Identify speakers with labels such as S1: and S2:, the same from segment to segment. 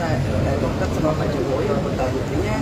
S1: merasa dekat sama Pak Jokowi, buktinya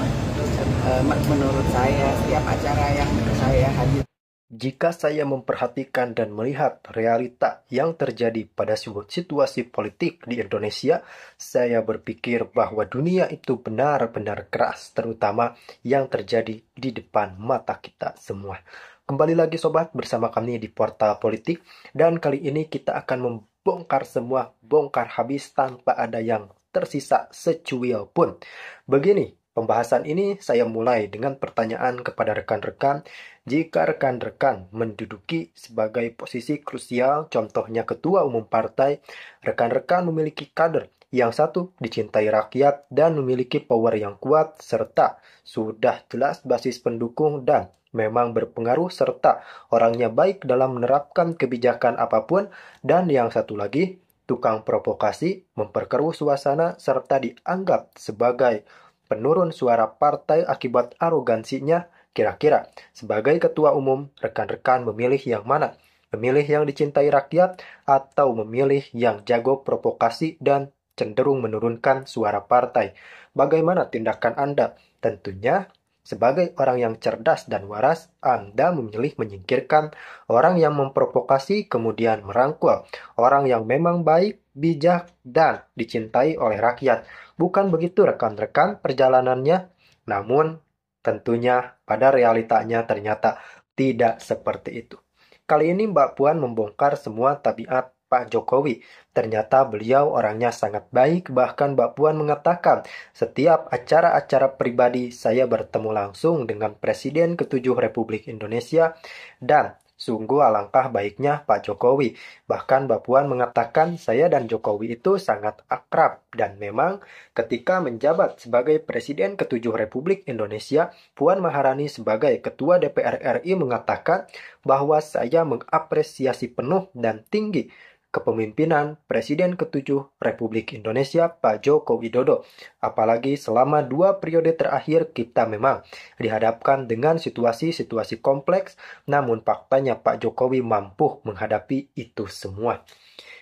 S1: menurut saya setiap acara yang saya hadir.
S2: Jika saya memperhatikan dan melihat realita yang terjadi pada situasi politik di Indonesia, saya berpikir bahwa dunia itu benar-benar keras, terutama yang terjadi di depan mata kita semua. Kembali lagi sobat bersama kami di Portal Politik, dan kali ini kita akan membongkar semua, bongkar habis tanpa ada yang tersisa secuil pun. Begini, pembahasan ini saya mulai dengan pertanyaan kepada rekan-rekan. Jika rekan-rekan menduduki sebagai posisi krusial, contohnya ketua umum partai, rekan-rekan memiliki kader yang satu dicintai rakyat dan memiliki power yang kuat, serta sudah jelas basis pendukung dan memang berpengaruh, serta orangnya baik dalam menerapkan kebijakan apapun, dan yang satu lagi, tukang provokasi, memperkeruh suasana, serta dianggap sebagai penurun suara partai akibat arogansinya. Kira-kira, sebagai ketua umum, rekan-rekan memilih yang mana? Memilih yang dicintai rakyat atau memilih yang jago provokasi dan cenderung menurunkan suara partai? Bagaimana tindakan Anda? Tentunya, sebagai orang yang cerdas dan waras, Anda memilih menyingkirkan orang yang memprovokasi kemudian merangkul orang yang memang baik, bijak, dan dicintai oleh rakyat. Bukan begitu rekan-rekan perjalanannya? Namun, tentunya pada realitanya ternyata tidak seperti itu. Kali ini Mbak Puan membongkar semua tabiat Pak Jokowi. Ternyata beliau orangnya sangat baik, bahkan Mbak Puan mengatakan, setiap acara-acara pribadi saya bertemu langsung dengan Presiden ke-7 Republik Indonesia, dan sungguh alangkah baiknya Pak Jokowi. Bahkan Mbak Puan mengatakan saya dan Jokowi itu sangat akrab. Dan memang ketika menjabat sebagai Presiden ke-7 Republik Indonesia, Puan Maharani sebagai Ketua DPR RI mengatakan bahwa saya mengapresiasi penuh dan tinggi kepemimpinan Presiden ke-7 Republik Indonesia Pak Joko Widodo. Apalagi selama 2 periode terakhir kita memang dihadapkan dengan situasi-situasi kompleks, namun faktanya Pak Jokowi mampu menghadapi itu semua.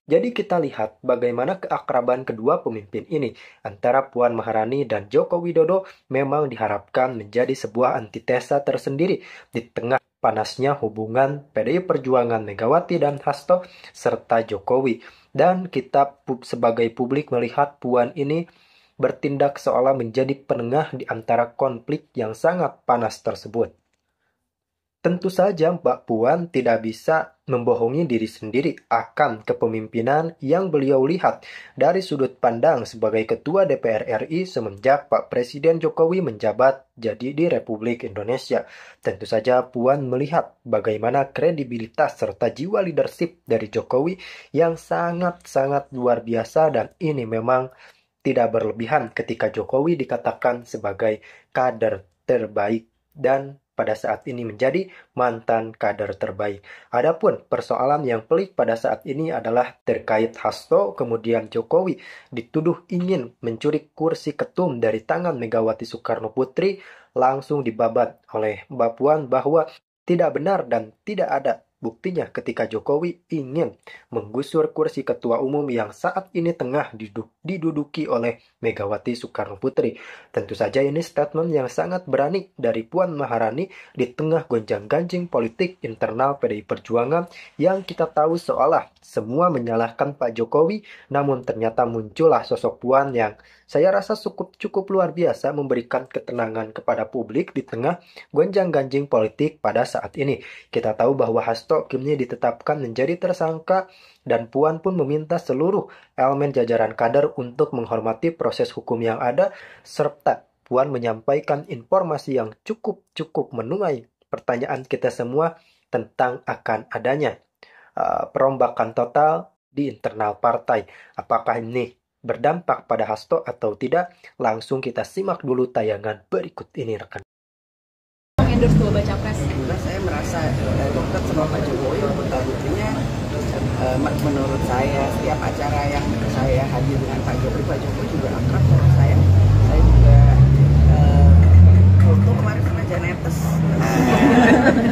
S2: Jadi kita lihat bagaimana keakraban kedua pemimpin ini antara Puan Maharani dan Joko Widodo memang diharapkan menjadi sebuah antitesa tersendiri di tengah panasnya hubungan PDI Perjuangan Megawati dan Hasto serta Jokowi. Dan kita sebagai publik melihat Puan ini bertindak seolah menjadi penengah di antara konflik yang sangat panas tersebut. Tentu saja Mbak Puan tidak bisa membohongi diri sendiri akan kepemimpinan yang beliau lihat dari sudut pandang sebagai Ketua DPR RI semenjak Pak Presiden Jokowi menjabat jadi di Republik Indonesia. Tentu saja Puan melihat bagaimana kredibilitas serta jiwa leadership dari Jokowi yang sangat-sangat luar biasa, dan ini memang tidak berlebihan ketika Jokowi dikatakan sebagai kader terbaik dan pada saat ini menjadi mantan kader terbaik. Adapun persoalan yang pelik pada saat ini adalah terkait Hasto kemudian Jokowi dituduh ingin mencuri kursi ketum dari tangan Megawati Soekarno Putri, langsung dibabat oleh Mbak Puan bahwa tidak benar dan tidak ada buktinya ketika Jokowi ingin menggusur kursi ketua umum yang saat ini tengah diduduki oleh Megawati Soekarno Putri. Tentu saja ini statement yang sangat berani dari Puan Maharani di tengah gonjang-ganjing politik internal PDI Perjuangan yang kita tahu seolah semua menyalahkan Pak Jokowi, namun ternyata muncullah sosok Puan yang saya rasa cukup luar biasa memberikan ketenangan kepada publik di tengah gonjang-ganjing politik pada saat ini. Kita tahu bahwa Hasto kini ditetapkan menjadi tersangka dan Puan pun meminta seluruh elemen jajaran kader untuk menghormati proses hukum yang ada, serta Puan menyampaikan informasi yang cukup menuai pertanyaan kita semua tentang akan adanya perombakan total di internal partai. Apakah ini berdampak pada Hasto atau tidak? Langsung kita simak dulu tayangan berikut ini rekan.
S3: Endorse dua baca pres.
S1: Saya merasa dekat sama Pak Jokowi, buktinya menurut saya setiap acara yang saya hadir dengan Pak Jokowi juga akrab sama saya. Saya juga foto kemarin sama Janetes.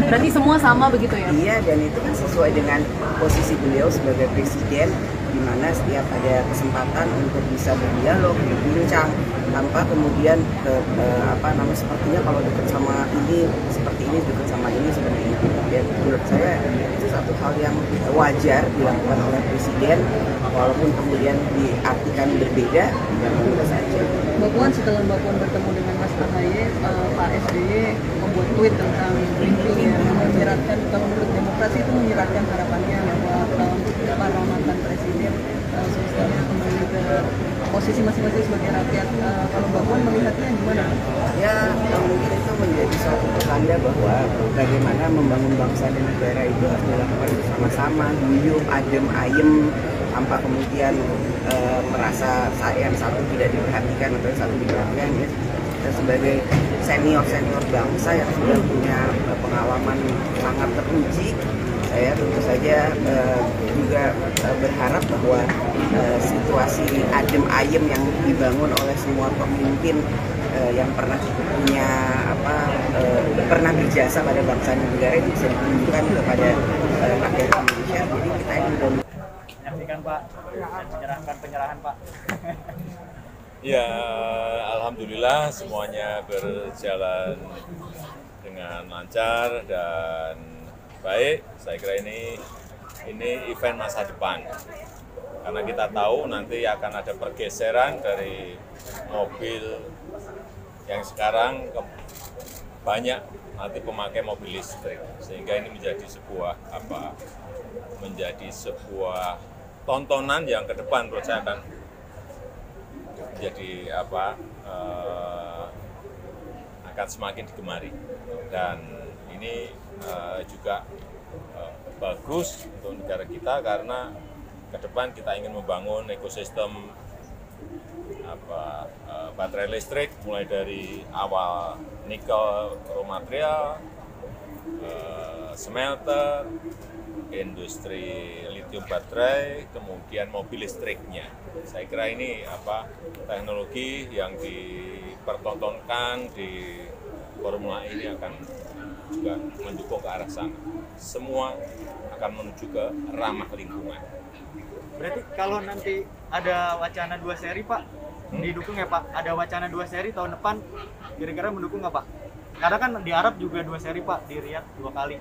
S3: Berarti semua sama begitu ya?
S1: Iya, dan itu kan sesuai dengan posisi beliau sebagai presiden di mana setiap ada kesempatan untuk bisa berdialog, berbincang tanpa kemudian sepertinya kalau dekat sama ini seperti ini, dekat sama ini seperti ini. Dan menurut saya itu satu hal yang wajar dilakukan oleh presiden, walaupun kemudian diartikan berbeda, ya boleh saja.
S3: Mbak Puan, setelah Mbak Puan bertemu dengan Mas AHY, Pak SBY membuat tweet tentang mimpi yang menyiratkan, kalau menurut demokrasi itu menyiratkan harapannya bahwa para mantan presiden semuanya kembali ke posisi masing-masing sebagai rakyat. Kalau Mbak Puan melihatnya gimana?
S1: Ya, mungkin itu menjadi suatu pertanda bahwa bagaimana membangun bangsa dan negara itu harus dilakukan bersama-sama, guyup, adem, ayem, tanpa kemudian merasa yang satu tidak diperhatikan atau yang satu diperhatikan. Ya. Kita sebagai senior bangsa yang sudah punya pengalaman sangat teruji, saya tentu saja juga berharap bahwa situasi adem ayem yang dibangun oleh semua pemimpin yang pernah punya pernah berjasa pada bangsa dan negara itu bisa ditunjukkan kepada rakyat Indonesia. Jadi kita ini sudah
S4: menyaksikan Pak dan menyerahkan penyerahan Pak.
S5: Ya, alhamdulillah semuanya berjalan dengan lancar dan baik. Saya kira ini event masa depan. Karena kita tahu nanti akan ada pergeseran dari mobil yang sekarang banyak nanti pemakai mobil listrik, sehingga ini menjadi sebuah tontonan yang ke depan menurut saya akan menjadi akan semakin digemari, dan ini juga bagus untuk negara kita karena ke depan kita ingin membangun ekosistem baterai listrik mulai dari awal nikel raw material, smelter, industri litium baterai, kemudian mobil listriknya. Saya kira ini teknologi yang dipertontonkan di Formula E ini akan juga mendukung ke arah sana. Semua akan menuju ke ramah lingkungan.
S4: Berarti kalau nanti ada wacana 2 seri Pak, didukung ya Pak? Ada wacana 2 seri tahun depan, kira-kira mendukung nggak Pak? Karena kan di Arab juga 2 seri Pak, di Riyadh 2 kali.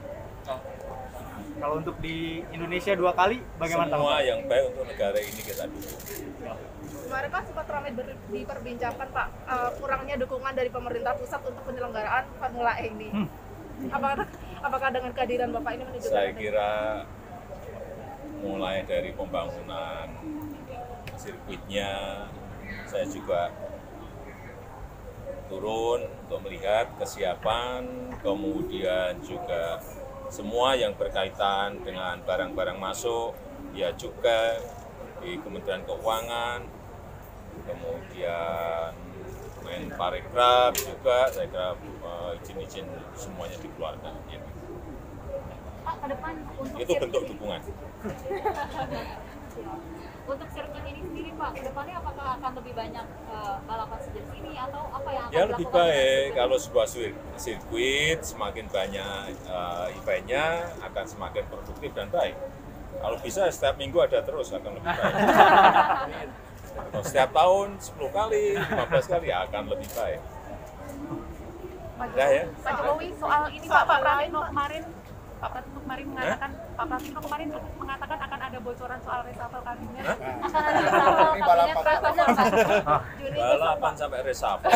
S4: Kalau untuk di Indonesia 2 kali, bagaimana?
S5: Semua yang baik untuk negara ini kita dukung.
S6: Kemarin kan sempat ramai diperbincangkan Pak, kurangnya dukungan dari pemerintah pusat untuk penyelenggaraan Formula E ini. Apakah dengan kehadiran Bapak ini menunjukkan?
S5: Saya kira mulai dari pembangunan sirkuitnya, saya juga turun untuk melihat kesiapan, kemudian juga semua yang berkaitan dengan barang-barang masuk, ya juga di Kementerian Keuangan, kemudian Menparekraf juga, saya kira izin-izin semuanya dikeluarkan. Ya.
S7: Pak, ke depan untuk
S5: itu bentuk dukungan.
S7: Untuk sirkuit ini sendiri Pak, ke depannya apakah akan lebih banyak balapan sejenis ini atau apa yang akan
S5: Ya lebih
S7: dilakukan?
S5: baik kalau sebuah sirkuit semakin banyak eventnya akan semakin produktif dan baik. Kalau bisa setiap minggu ada terus akan lebih baik. Kalau setiap tahun 10 kali, 15 kali akan lebih baik. Udah ya.
S7: Pak Jokowi soal ini Pak Pratikno kemarin mengatakan akan ada bocoran soal reshuffle kabinet. Akan ada reshuffle kabinet
S5: Balapan sampai reshuffle.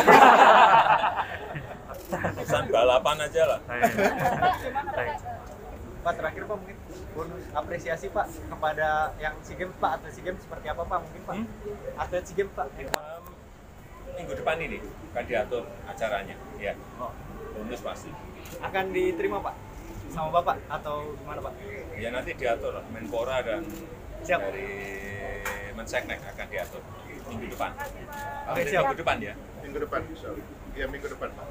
S5: Pesan balapan aja lah.
S4: Pak, terakhir Pak, mungkin bonus apresiasi Pak kepada yang SEA Games Pak, atlet SEA Games seperti apa Pak mungkin Pak? Atlet SEA Games Pak.
S5: Minggu depan ini akan diatur acaranya, ya. Bonus pasti.
S4: Akan diterima Pak sama Bapak atau gimana Pak?
S5: Ya nanti diatur lah, Menpora dan
S4: Siap.
S5: dari Menseknek akan diatur minggu depan.
S4: Oke, siap.
S5: Minggu depan ya.
S8: Minggu depan, ya minggu depan Pak.